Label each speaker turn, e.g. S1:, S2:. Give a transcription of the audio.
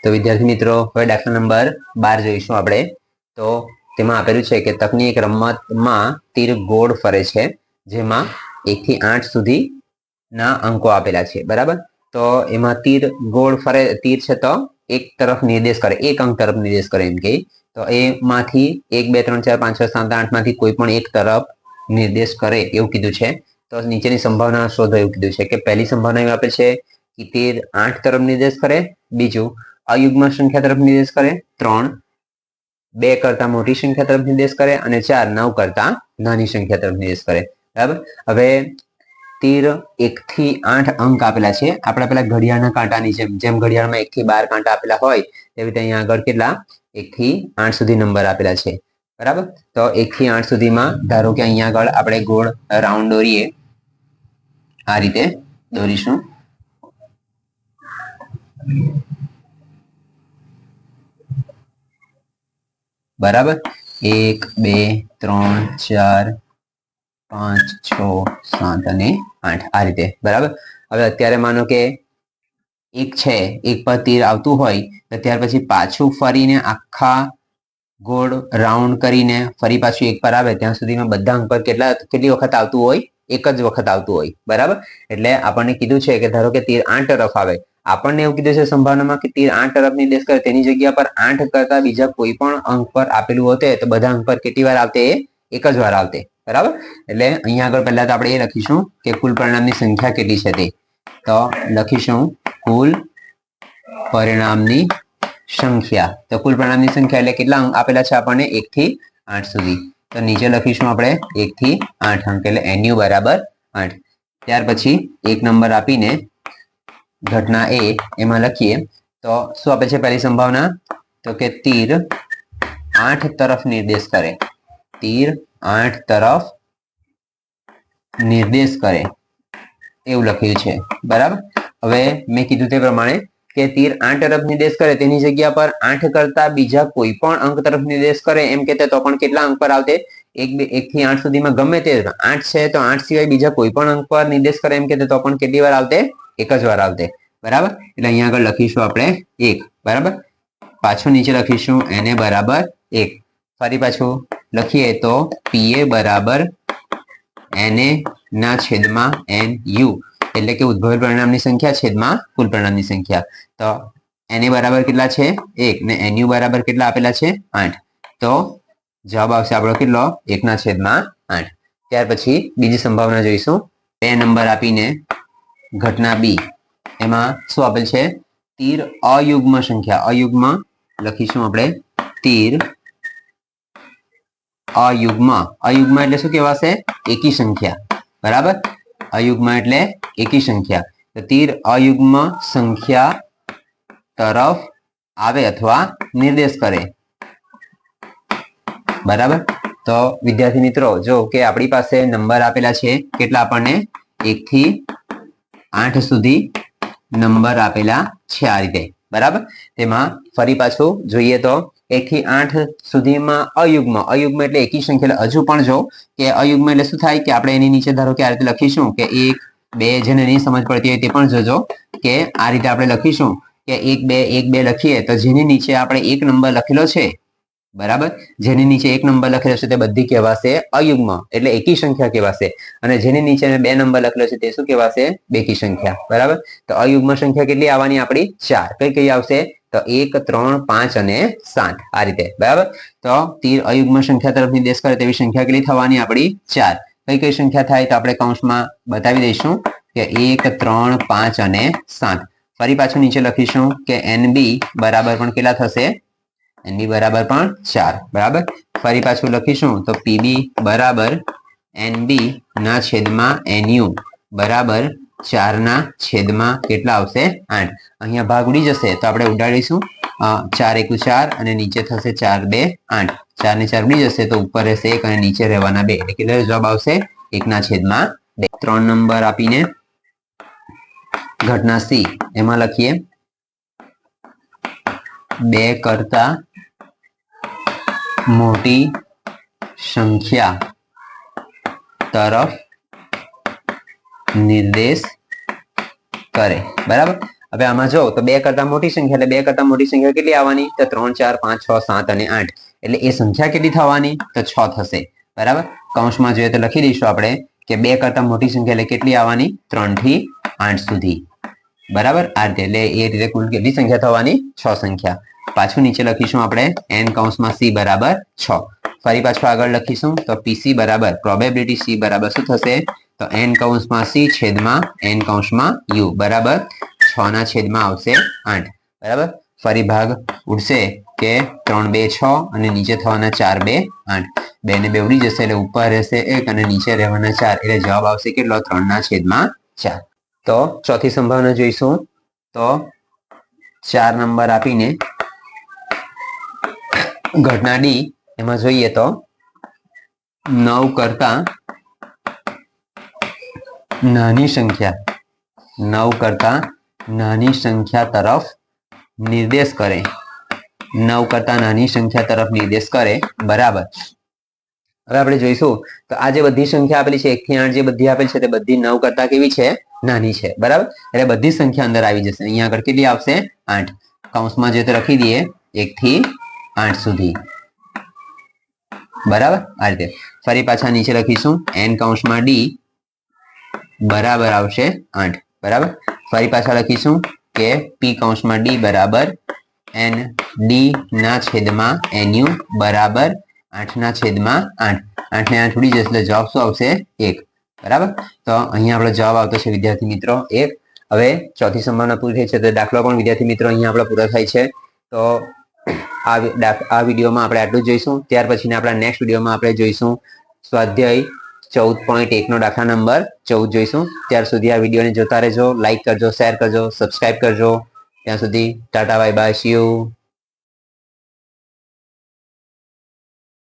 S1: તો વિદ્યાર્થી મિત્રો હવે દાખલા નંબર 12 જોઈશું આપણે. તો તેમાં આપેલું છે કે તકની એક રમતમાં તીર ગોળ ફરે છે, જેમાં 1 થી 8 સુધીના અંકો આપેલા છે. બરાબર, તો એમાં તીર ગોળ ફરે, તીર છે તો એક તરફ નિર્દેશ કરે, એક અંક તરફ નિર્દેશ કરે એમ કે. તો એમાંથી 1 2 3 4 5 6 7 8 માંથી કોઈ પણ એક તરફ નિર્દેશ કરે એવું કીધું છે. તો નીચેની સંભાવના શોધો એવું કીધું છે કે પહેલી સંભાવના એવી આપે છે કે તીર 8 તરફ નિર્દેશ કરે, બીજું અયુગ્મ સંખ્યા તરફ નિર્દેશ કરે, 3 2 કરતા મોટી સંખ્યા તરફ નિર્દેશ કરે અને 4 9 કરતા નાની સંખ્યા તરફ નિર્દેશ કરે. બરાબર, હવે તીર 1 થી 8 અંક આપેલા છે. આપણે પેલા ઘડિયાળના કાંટાની જેમ ઘડિયાળમાં 1 થી 12 કાંટા આપેલા હોય તેવી રીતે અહીંયા આગળ કેટલા 1 થી 8 સુધી નંબર આપેલા છે. બરાબર, તો 1 થી 8 સુધીમાં ધારો કે અહીંયા આગળ આપણે ગોળ રાઉન્ડ દોરીએ, આ રીતે દોરીશું. બરાબર, 1 2 3 4 5 6 7 અને 8 આ રીતે. બરાબર, હવે અત્યારે માનો કે એક છે, એક પર તીર આવતું હોય તો ત્યાર પછી પાછું ફરીને આખા ગોળ રાઉન્ડ કરીને ફરી પાછું એક પર આવે ત્યાં સુધીમાં બધા અંક પર કેટલી વખત આવતું હોય? એક જ વખત આવતું હોય. બરાબર, એટલે આપણને કીધું છે કે ધારો કે તીર 8 તરફ આવે, આપણને એવું કીધું છે સંભાવનામાં કે તીર 8 તરફ નિર્દેશ કરે, તેની જગ્યા પર 8 કરતા બીજા કોઈ પણ અંક પર આપેલું હોતે તો બધા અંક પર કેટલી વાર આવતે? એક જ વાર આવતે. બરાબર, એટલે અહીંયા આગળ પહેલા તો આપણે એ લખીશું કે કુલ પરિણામની સંખ્યા કેટલી છે તે. તો લખીશું કુલ પરિણામની સંખ્યા. તો કુલ પરિણામની સંખ્યા એટલે કેટલા અંક આપેલા છે આપણને? 1 થી 8 સુધી. તો નીચે લખીશું આપણે 1 થી 8 અંક એટલે NU બરાબર 8. ત્યાર પછી એક નંબર આપીને ઘટના એ એમાં લખીએ તો શું આપે છે પહેલી સંભાવના? તો કે તીર 8 તરફ નિર્દેશ કરે, તીર 8 તરફ નિર્દેશ કરે એવું લખ્યું છે. બરાબર, હવે મેં કીધું તે પ્રમાણે કે તીર 8 તરફ નિર્દેશ કરે તેની જગ્યા પર 8 કરતા બીજા કોઈ પણ અંક તરફ નિર્દેશ કરે એમ કહેતે તો પણ કેટલા અંક પર આવતે? 1 થી 8 સુધીમાં ગમે તે 8 છે તો 8 સિવાય બીજા કોઈ પણ અંક પર નિર્દેશ કરે એમ કહેતે તો પણ કેટલી વાર આવતે? એક જ વાર આવતે. બરાબર, એટલે અહીંયા આગળ લખીશું આપણે 1. બરાબર, પાછું નીચે લખીશું NA બરાબર 1. ફરી પાછું લખીએ તો PA બરાબર NA ના છેદમાં NU એટલે કે ઉદ્ભવેલ પરિણામની સંખ્યા છેદમાં કુલ પરિણામની સંખ્યા. તો NA બરાબર કેટલા છે? 1 ને NU બરાબર કેટલા આપેલા છે? 8. તો જવાબ આવશે આપણો કેટલો? 1 ના છેદમાં 8. ત્યાર પછી બીજી સંભાવના જોઈશું. 2 નંબર આપીને ઘટના B એમાં શું આપેલ છે? તીર અયુગ્મ સંખ્યા, અયુગ્મ લખીશું આપણે તીર અયુગ્મ. અયુગ્મ એટલે શું કહેવાશે? એકી સંખ્યા. બરાબર, અયુગ્મ એટલે એકી સંખ્યા. તો તીર અયુગ્મ સંખ્યા તરફ આવે અથવા નિર્દેશ કરે. બરાબર, તો વિદ્યાર્થી મિત્રો જો કે આપણી પાસે નંબર આપેલા છે કેટલા આપણને? 1 થી 8 સુધી નંબર આપેલા છે આ રીતે. બરાબર, તેમાં ફરી પાછું જોઈએ તો 1 થી 8 સુધીમાં અયુગ્મ, અયુગ્મ એટલે એકી સંખ્યા. હજુ પણ જો કે અયુગ્મ એટલે શું થાય કે આપણે એની નીચે ધારો કે આ રીતે લખીશું કે 1 2, જેને નહીં સમજ પડતી હોય તે પણ જોજો કે આ રીતે આપણે લખીશું કે 1 2 1 2 લખીએ તો જેની નીચે આપણે એક નંબર લખેલો છે, બરાબર, જેની નીચે એક નંબર લખેલો છે તે બધી કહેવાશે અયુગ્મ એટલે એકી સંખ્યા કહેવાશે. અને જેની નીચે 2 નંબર લખેલો છે તે શું કહેવાશે? બેકી સંખ્યા. બરાબર, તો અયુગ્મ સંખ્યા કેટલી આવવાની આપણી? 4. કઈ કઈ આવશે? તો 1 3 5 અને 7 આ રીતે. બરાબર, તો તીર અયુગ્મ સંખ્યા તરફ નિર્દેશ કરે તેવી સંખ્યા કેટલી થવાની આપણી? 4. કઈ કઈ સંખ્યા થાય તો આપણે કૌંસમાં બતાવી દઈશું કે 1 3 5 અને 7. ફરી પાછું નીચે લખીશું કે NB બરાબર પણ કેટલા થશે? NB બરાબર પણ 4. બરાબર, ફરી પાછું લખીશું તો PB બરાબર NB ના છેદમાં NU બરાબર 4 ના છેદમાં કેટલા આવશે? 8. અહીંયા ભાગ ઉડી જશે તો આપણે ઉડાડીશું 4 1 4 અને નીચે થશે 4 2 8. 4 ને 4 ઉડી જશે તો ઉપર રહેશે 1 અને નીચે રહેવાના 2 એટલે કેટલો જવાબ આવશે? 1 ના છેદમાં 2. 3 નંબર આપીને ઘટના C એમાં લખીએ 2 કરતા મોટી સંખ્યા તરફ નિર્દેશ કરે. બરાબર, હવે આમાં જો તો 2 કરતા મોટી સંખ્યા એટલે 2 કરતા મોટી સંખ્યા કેટલી આવવાની તો 3 4 5 6 7 અને 8 એટલે એ સંખ્યા કેટલી થવાની તો 6 થશે બરાબર કૌંસમાં જોઈએ તો લખી દઈશું આપણે કે 2 કરતા મોટી સંખ્યા એટલે કેટલી આવવાની 3 થી 8 સુધી બરાબર આ રીતે એટલે એ રીતે કુલ કેટલી સંખ્યા થવાની 6 સંખ્યા પાછું નીચે લખીશું આપણે n કૌંસમાં c બરાબર 6 ફરી પાછું આગળ લખીશું તો pc બરાબર પ્રોબેબિલિટી c બરાબર શું થશે તો n કૌંસમાં c છેદમાં n કૌંસમાં u બરાબર 6 ના છેદમાં આવશે 8 બરાબર ફરી ભાગ ઉડશે કે 3 2 6 અને નીચે થવાના 4 2 8 2 ને 2 ઉડી જશે એટલે ઉપર રહેશે 1 અને નીચે રહેવાના 4 એટલે જવાબ આવશે કેટલો 3 ના છેદમાં 4 તો ચોથી સંભાવના જોઈશું તો 4 નંબર આપીને ઘટના ડી એમાં જોઈએ તો 9 કરતા નાની સંખ્યા 9 કરતા નાની સંખ્યા તરફ નિર્દેશ કરે 9 કરતા નાની સંખ્યા તરફ નિર્દેશ કરે બરાબર હવે આપણે જોઈશું તો આ જે બધી સંખ્યા આપેલી છે 1 થી 8 જે બધી આપેલી છે તે બધી 9 કરતા કેવી છે નાની છે બરાબર એટલે બધી સંખ્યા અંદર આવી જશે અહીંયા આગળ કેટલી આવશે 8 કૌંસમાં જે તો લખી દઈએ 1 થી 8 સુધી બરાબર આ રીતે ફરી પાછા નીચે લખીશું n કૌંસમાં d બરાબર આવશે 8 બરાબર ફરી પાછા લખીશું કે p કૌંસમાં d બરાબર n d ના છેદમાં nu બરાબર 8 ના છેદમાં 8 8 ને 8 ઉડી જશે એટલે જવાબ શું આવશે 1 બરાબર તો અહીંયા આપણો જવાબ આવતો છે વિદ્યાર્થી મિત્રો 1 હવે ચોથી સંભાવના પૂરી થઈ છે તો દાખલો પણ વિદ્યાર્થી મિત્રો અહીંયા આપણો પૂરો થાય છે તો આ વિડીયોમાં આપણે આટલું જ જોઈશું ત્યાર પછી આપણા નેક્સ્ટ વિડીયોમાં આપણે જોઈશું સ્વાધ્યાય 14.1 નો દાખલા નંબર 14 જોઈશું ત્યાર સુધી આ વિડીયોને જોતા રહેજો લાઈક કરજો શેર કરજો સબસ્ક્રાઇબ કરજો ત્યાં સુધી Tata bye bye see you